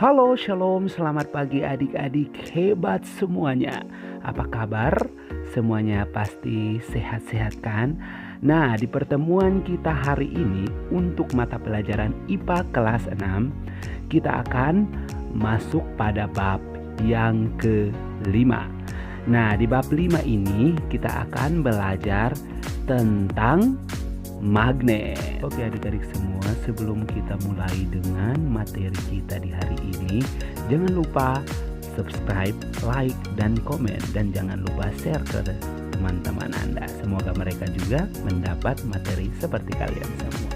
Halo, shalom, selamat pagi adik-adik hebat semuanya. Apa kabar? Semuanya pasti sehat-sehat kan? Nah, di pertemuan kita hari ini untuk mata pelajaran IPA kelas 6, kita akan masuk pada bab yang kelima. Nah, di bab 5 ini kita akan belajar tentang magnet. Oke adik-adik semua, sebelum kita mulai dengan materi kita di hari ini, jangan lupa subscribe, like, dan komen. Dan jangan lupa share ke teman-teman Anda. Semoga mereka juga mendapat materi seperti kalian semua.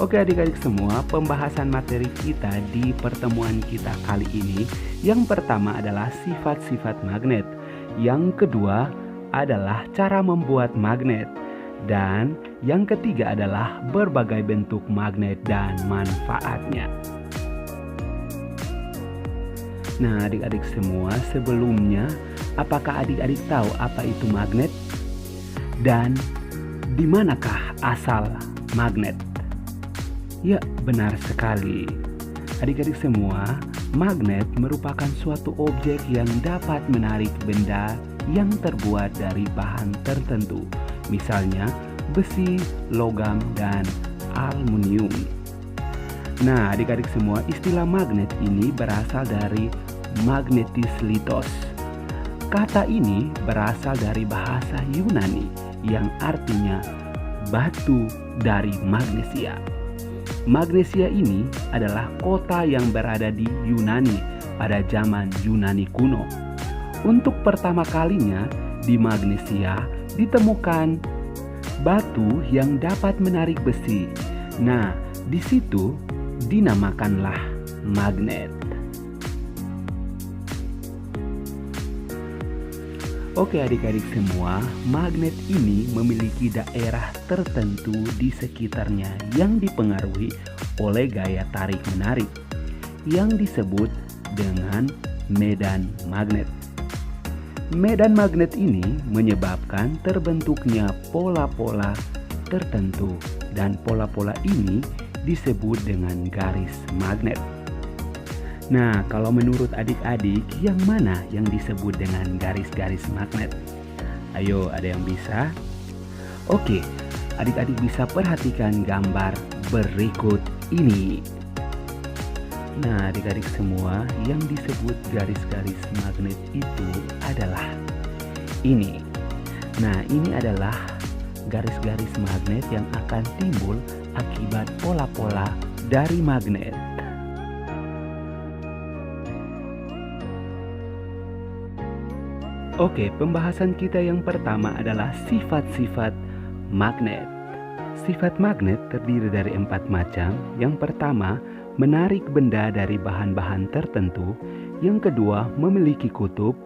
Oke adik-adik semua, pembahasan materi kita di pertemuan kita kali ini, yang pertama adalah sifat-sifat magnet. Yang kedua adalah cara membuat magnet, dan yang ketiga adalah berbagai bentuk magnet dan manfaatnya. Nah adik-adik semua, sebelumnya apakah adik-adik tahu apa itu magnet? Dan di manakah asal magnet? Ya, benar sekali. Adik-adik semua, magnet merupakan suatu objek yang dapat menarik benda yang terbuat dari bahan tertentu, misalnya besi, logam, dan aluminium. Nah, adik-adik semua, istilah magnet ini berasal dari magnetis litos. Kata ini berasal dari bahasa Yunani yang artinya batu dari magnesia. Magnesia ini adalah kota yang berada di Yunani pada zaman Yunani kuno. Untuk pertama kalinya di Magnesia ditemukan batu yang dapat menarik besi. Nah, di situ dinamakanlah magnet. Oke adik-adik semua, magnet ini memiliki daerah tertentu di sekitarnya yang dipengaruhi oleh gaya tarik-menarik yang disebut dengan medan magnet. Medan magnet ini menyebabkan terbentuknya pola-pola tertentu, dan pola-pola ini disebut dengan garis magnet. Nah, kalau menurut adik-adik, yang mana yang disebut dengan garis-garis magnet? Ayo, ada yang bisa? Oke, adik-adik bisa perhatikan gambar berikut ini. Nah, adik-adik semua, yang disebut garis-garis magnet itu adalah ini. Nah, ini adalah garis-garis magnet yang akan timbul akibat pola-pola dari magnet. Oke, pembahasan kita yang pertama adalah sifat-sifat magnet. Sifat magnet terdiri dari 4 macam. Yang pertama, menarik benda dari bahan-bahan tertentu. Yang kedua, memiliki kutub.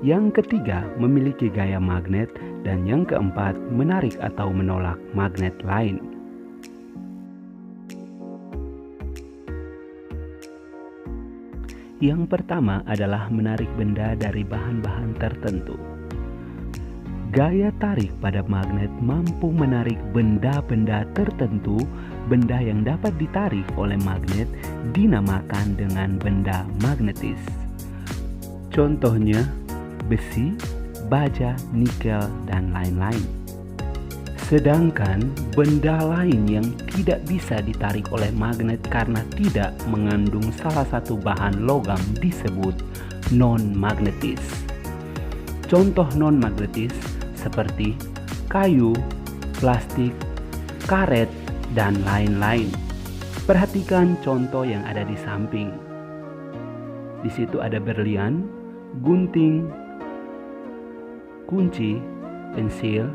Yang ketiga, memiliki gaya magnet. Dan yang keempat, menarik atau menolak magnet lain. Yang pertama adalah menarik benda dari bahan-bahan tertentu. Gaya tarik pada magnet mampu menarik benda-benda tertentu. Benda yang dapat ditarik oleh magnet dinamakan dengan benda magnetis. Contohnya besi, baja, nikel, dan lain-lain. Sedangkan benda lain yang tidak bisa ditarik oleh magnet karena tidak mengandung salah satu bahan logam disebut non-magnetis. Contoh non-magnetis seperti kayu, plastik, karet, dan lain-lain. Perhatikan contoh yang ada di samping. Di situ ada berlian, gunting, kunci, pensil,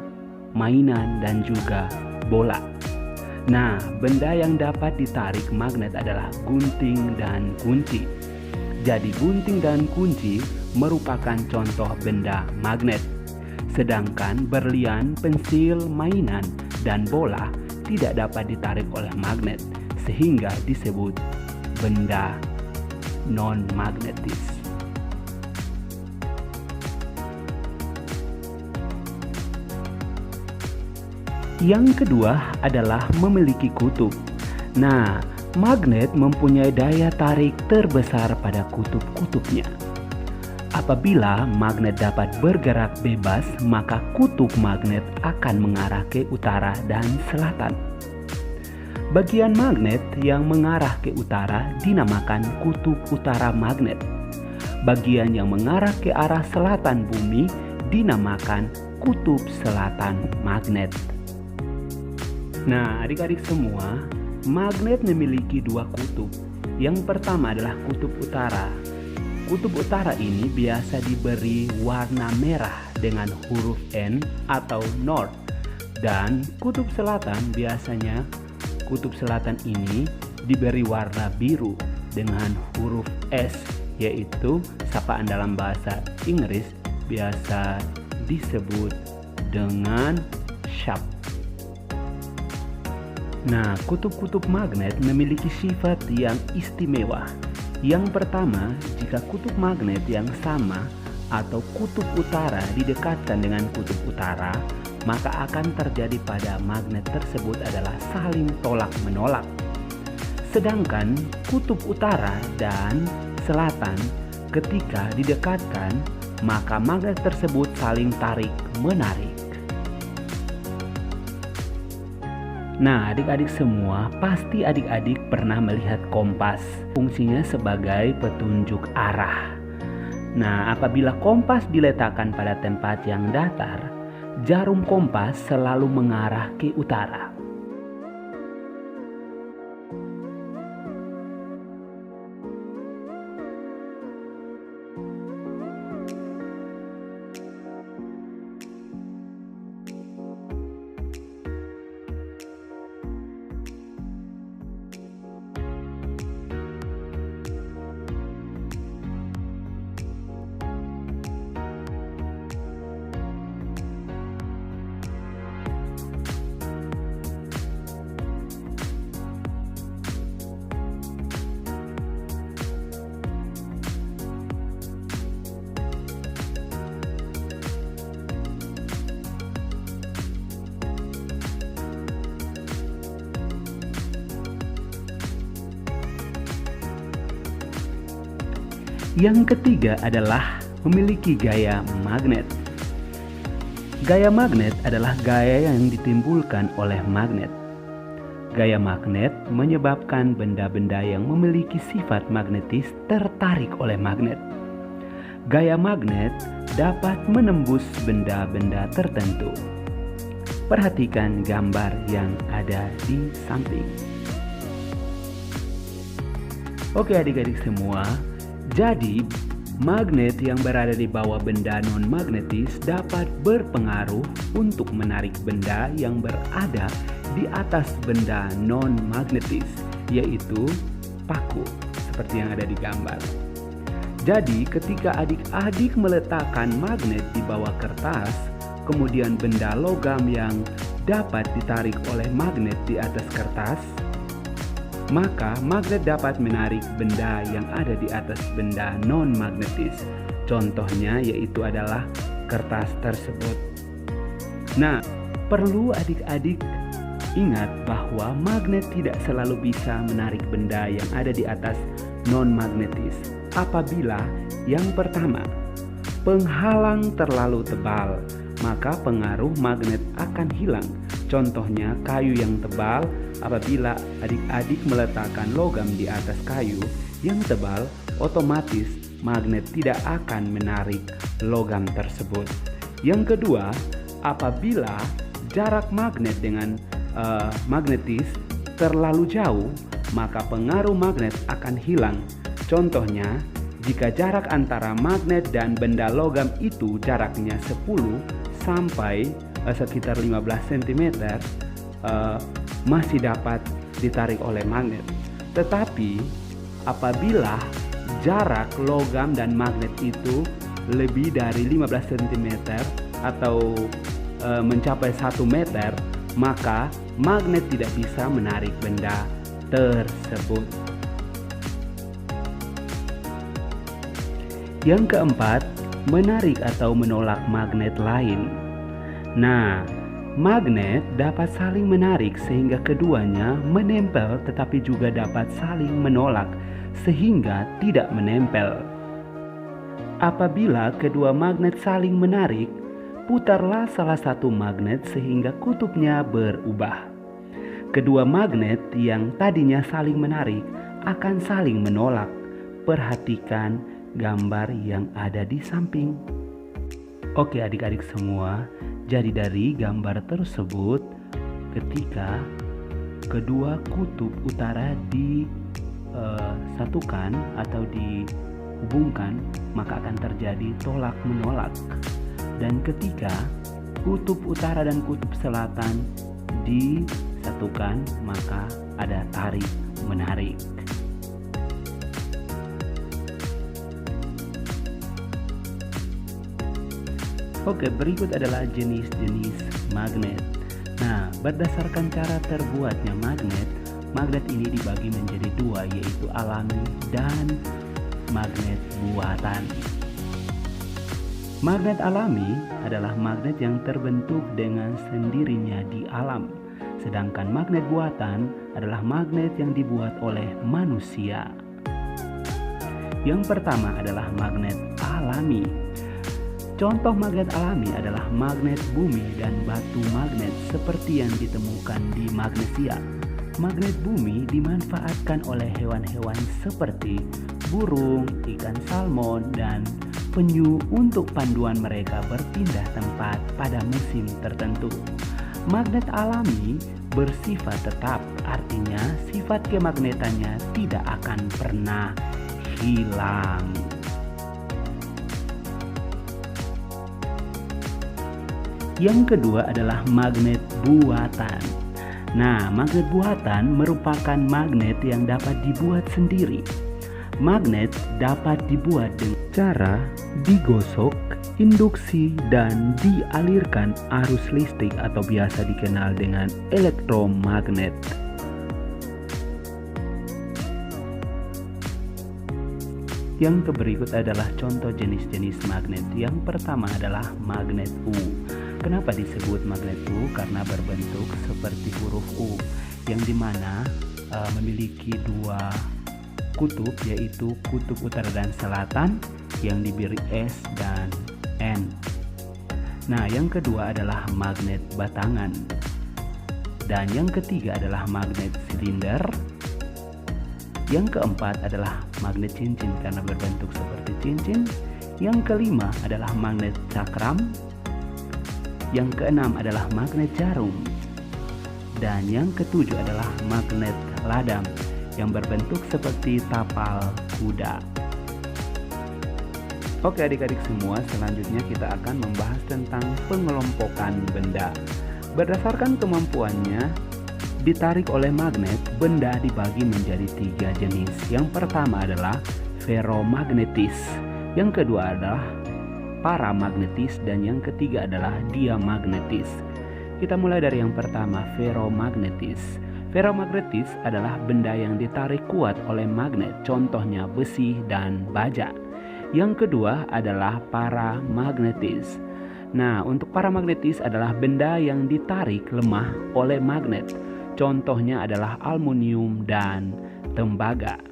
mainan, dan juga bola. Nah, benda yang dapat ditarik magnet adalah gunting dan kunci. Jadi gunting dan kunci merupakan contoh benda magnet. Sedangkan berlian, pensil, mainan, dan bola tidak dapat ditarik oleh magnet, sehingga disebut benda non-magnetis. Yang kedua adalah memiliki kutub. Nah, magnet mempunyai daya tarik terbesar pada kutub-kutubnya. Apabila magnet dapat bergerak bebas, maka kutub magnet akan mengarah ke utara dan selatan. Bagian magnet yang mengarah ke utara dinamakan kutub utara magnet. Bagian yang mengarah ke arah selatan bumi dinamakan kutub selatan magnet. Nah, adik-adik semua, magnet memiliki dua kutub. Yang pertama adalah kutub utara. Kutub utara ini biasa diberi warna merah dengan huruf N atau North. Dan kutub selatan biasanya kutub selatan ini diberi warna biru dengan huruf S, yaitu sapaan dalam bahasa Inggris biasa disebut dengan sharp. Nah, kutub-kutub magnet memiliki sifat yang istimewa. Yang pertama, jika kutub magnet yang sama atau kutub utara didekatkan dengan kutub utara, maka akan terjadi pada magnet tersebut adalah saling tolak-menolak. Sedangkan kutub utara dan selatan ketika didekatkan, maka magnet tersebut saling tarik-menarik. Nah, adik-adik semua, pasti adik-adik pernah melihat kompas. Fungsinya sebagai petunjuk arah. Nah, apabila kompas diletakkan pada tempat yang datar, jarum kompas selalu mengarah ke utara. Yang ketiga adalah memiliki gaya magnet. Gaya magnet adalah gaya yang ditimbulkan oleh magnet. Gaya magnet menyebabkan benda-benda yang memiliki sifat magnetis tertarik oleh magnet. Gaya magnet dapat menembus benda-benda tertentu. Perhatikan gambar yang ada di samping. Oke adik-adik semua, jadi magnet yang berada di bawah benda non-magnetis dapat berpengaruh untuk menarik benda yang berada di atas benda non-magnetis, yaitu paku, seperti yang ada di gambar. Jadi ketika adik-adik meletakkan magnet di bawah kertas, kemudian benda logam yang dapat ditarik oleh magnet di atas kertas, maka magnet dapat menarik benda yang ada di atas benda non-magnetis. Contohnya yaitu adalah kertas tersebut. Nah, perlu adik-adik ingat bahwa magnet tidak selalu bisa menarik benda yang ada di atas non-magnetis. Apabila yang pertama, penghalang terlalu tebal, maka pengaruh magnet akan hilang. Contohnya kayu yang tebal, apabila adik-adik meletakkan logam di atas kayu yang tebal, otomatis magnet tidak akan menarik logam tersebut. Yang kedua, apabila jarak magnet dengan magnetis terlalu jauh, maka pengaruh magnet akan hilang. Contohnya, jika jarak antara magnet dan benda logam itu jaraknya 10 sampai sekitar 15 cm, masih dapat ditarik oleh magnet. Tetapi apabila jarak logam dan magnet itu lebih dari 15 cm atau mencapai 1 meter, maka magnet tidak bisa menarik benda tersebut. Yang keempat, menarik atau menolak magnet lain. Nah, Magnet dapat saling menarik sehingga keduanya menempel, tetapi juga dapat saling menolak sehingga tidak menempel. Apabila kedua magnet saling menarik, putarlah salah satu magnet sehingga kutubnya berubah. Kedua magnet yang tadinya saling menarik akan saling menolak. Perhatikan gambar yang ada di samping. Oke adik-adik semua, jadi dari gambar tersebut, ketika kedua kutub utara disatukan atau dihubungkan, maka akan terjadi tolak menolak. Dan ketika kutub utara dan kutub selatan disatukan, maka ada tarik menarik. Oke, berikut adalah jenis-jenis magnet. Nah, berdasarkan cara terbuatnya magnet ini dibagi menjadi dua, yaitu alami dan magnet buatan. Magnet alami adalah magnet yang terbentuk dengan sendirinya di alam, sedangkan magnet buatan adalah magnet yang dibuat oleh manusia. Yang pertama adalah magnet alami. Contoh magnet alami adalah magnet bumi dan batu magnet seperti yang ditemukan di Magnesia. Magnet bumi dimanfaatkan oleh hewan-hewan seperti burung, ikan salmon, dan penyu untuk panduan mereka berpindah tempat pada musim tertentu. Magnet alami bersifat tetap, artinya sifat kemagnetannya tidak akan pernah hilang. Yang kedua adalah magnet buatan. Nah, magnet buatan merupakan magnet yang dapat dibuat sendiri. Magnet dapat dibuat dengan cara digosok, induksi, dan dialirkan arus listrik atau biasa dikenal dengan elektromagnet. Yang berikut adalah contoh jenis-jenis magnet. Yang pertama adalah magnet U. Kenapa disebut magnet U? Karena berbentuk seperti huruf U, yang dimana memiliki dua kutub, yaitu kutub utara dan selatan yang diberi S dan N. Nah, yang kedua adalah magnet batangan. Dan yang ketiga adalah magnet silinder. Yang keempat adalah magnet cincin karena berbentuk seperti cincin. Yang kelima adalah magnet cakram. Yang keenam adalah magnet jarum. Dan yang ketujuh adalah magnet ladang yang berbentuk seperti tapal kuda. Oke adik-adik semua, selanjutnya kita akan membahas tentang pengelompokan benda. Berdasarkan kemampuannya ditarik oleh magnet, benda dibagi menjadi tiga jenis. Yang pertama adalah ferromagnetis, yang kedua adalah paramagnetis, dan yang ketiga adalah diamagnetis. Kita mulai dari yang pertama, ferromagnetis. Ferromagnetis adalah benda yang ditarik kuat oleh magnet, contohnya besi dan baja. Yang kedua adalah paramagnetis. Nah, untuk paramagnetis adalah benda yang ditarik lemah oleh magnet, contohnya adalah aluminium dan tembaga.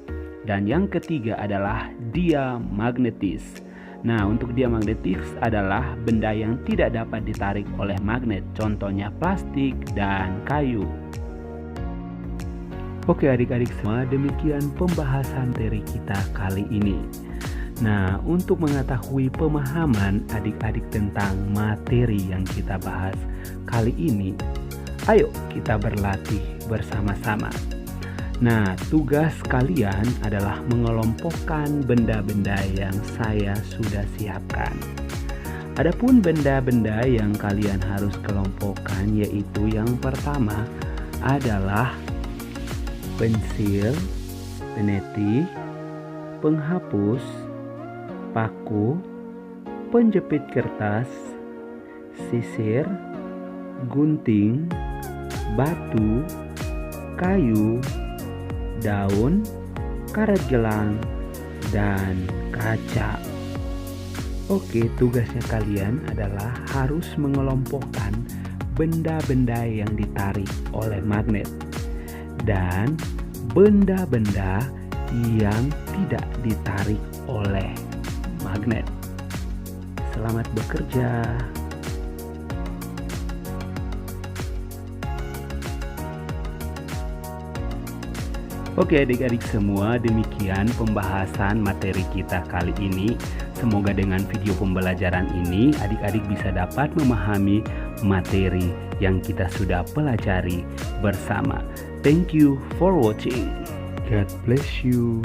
Dan yang ketiga adalah diamagnetis. Nah, untuk diamagnetis adalah benda yang tidak dapat ditarik oleh magnet, contohnya plastik dan kayu. Oke adik-adik semua, demikian pembahasan dari kita kali ini. Nah, untuk mengetahui pemahaman adik-adik tentang materi yang kita bahas kali ini, ayo kita berlatih bersama-sama. Nah, tugas kalian adalah mengelompokkan benda-benda yang saya sudah siapkan. Adapun benda-benda yang kalian harus kelompokkan, yaitu yang pertama adalah pensil, peneti, penghapus, paku, penjepit kertas, sisir, gunting, batu, kayu, daun, karet gelang, dan kaca. Oke, tugasnya kalian adalah harus mengelompokkan benda-benda yang ditarik oleh magnet dan benda-benda yang tidak ditarik oleh magnet. Selamat bekerja. Oke adik-adik semua, demikian pembahasan materi kita kali ini. Semoga dengan video pembelajaran ini adik-adik bisa dapat memahami materi yang kita sudah pelajari bersama. Thank you for watching. God bless you.